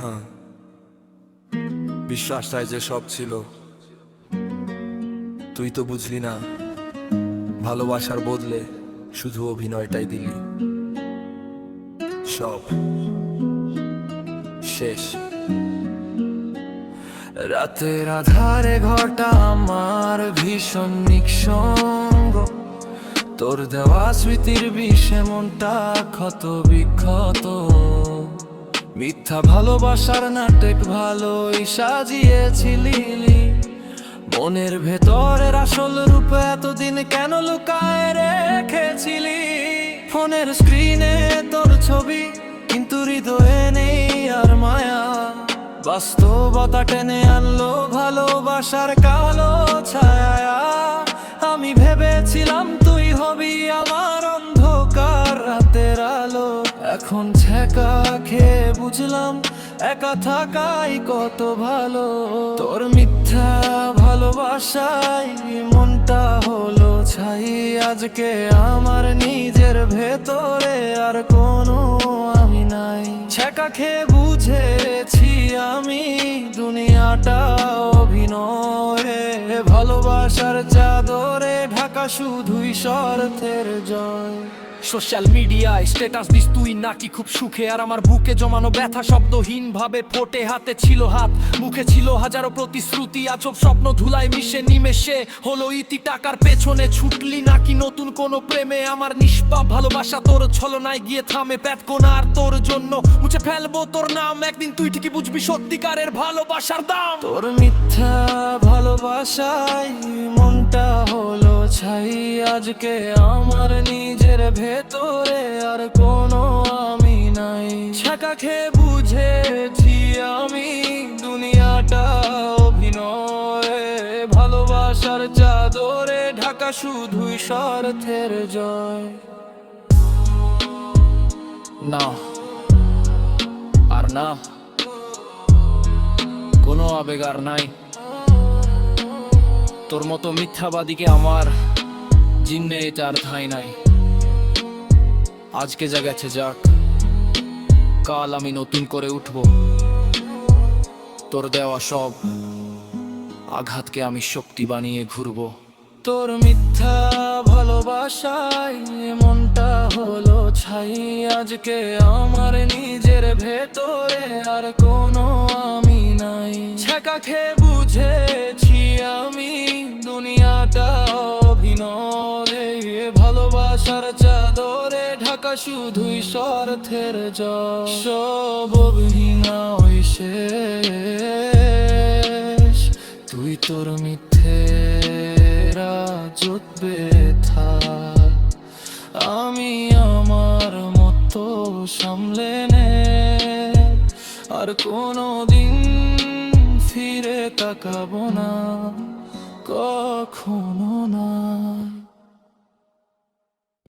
হ্যাঁ, বিশ্বাসটাই যে সব ছিল, তুই তো বুঝলি না। ভালোবাসার বদলে শুধু অভিনয়টাই দিলি। সব শেষ। রাতের আধারে ঘরটা আমার ভীষণ নিঃসঙ্গ, তোর দেওয়া স্মৃতির বিষে মনটা ক্ষত বিক্ষত। মিথ্যা ভালোবাসার নাটক ভালোই সাজিয়েছিলি, মনের ভেতরের আসল রূপ এতদিন কেন লুকায় রেখেছিলি? ফোনের স্ক্রিনে তোর ছবি, কিন্তু হৃদয়ে নেই আর মায়া। বাস্তবতা টেনে আনলো ভালোবাসার কালো ছায়া। আমি ভেবেছিলাম তুই হবি আমার অন্ধকার রাতের আলো, এখন ছ্যাঁকা খেয়ে বুঝলাম একা থাকাই কত ভালো। তোর মিথ্যা ভালোবাসায় মনটা হলো ছাই। আজকে আমার নিজের ভেতরে আর কোনো আমি নাই। ছ্যাঁকা খেয়ে বুঝেছি আমি দুনিয়াটা অভিনয়। ভালোবাসার চাদরে ঢাকা শুধুই স্বার্থের জয়। সোশ্যাল মিডিয়ায় স্ট্যাটাস দিস তুই নাকি খুব সুখে, আর আমার বুকে জমানো ব্যথা শব্দহীন ভাবে ফোটে। হাতে ছিল হাত, মুখে ছিল হাজারো প্রতিশ্রুতি, আজব স্বপ্ন ধুলায় মিশে নিমেষে হলো ইতি। টাকার পেছনে ছুটলি নাকি নতুন কোনো প্রেমে? আমার নিষ্পাপ ভালোবাসা তোর ছলনায় গিয়ে থামে। প্যাত কোনা আর তোর জন্য মুছে ফেলবো তোর নাম। একদিন তুই ঠিকই বুঝবি সত্যিকারের ভালোবাসার দাম। তোর মিথ্যা ভালোবাসায় মনটা হলো ছাই। আজকে আমার নিজের ভেতরে আর কোনো আমি নাই। ছ্যাঁকা খেয়ে বুঝেছি আমি দুনিয়াটা অভিনয়। ভালোবাসার চাদরে ঢাকা শুধুই স্বার্থের জয়। না আর না, কোনো আবেগ আর নাই। তোর মতো মিথ্যাবাদীকে আমার জিন্নে এটা আর ঠাঁই নাই। আজকে যা গেছে যাক, কাল আমি নতুন করে উঠব। তোর দেওয়া সব আঘাতকে আমি শক্তি বানিয়ে ঘুরবো। তোর মিথ্যা ভালোবাসায় মনটা হলো ছাই। আজকে আমার নিজের ভেতরে আর কোনো আমি নাই। ছ্যাঁকা খেয়ে বুঝেছি আমি দুনিয়াটা অভিনয়। ভালোবাসার চাদরে ঢাকা শুধুই স্বার্থের জয়। সব অভিনয় ওই শেষ, তুই তোর মিথ্যে জুটবে থাক। আমি আমার মতো সামলে নে, আর কোনো দিন ফিরে তাকাবো না, কখনো না।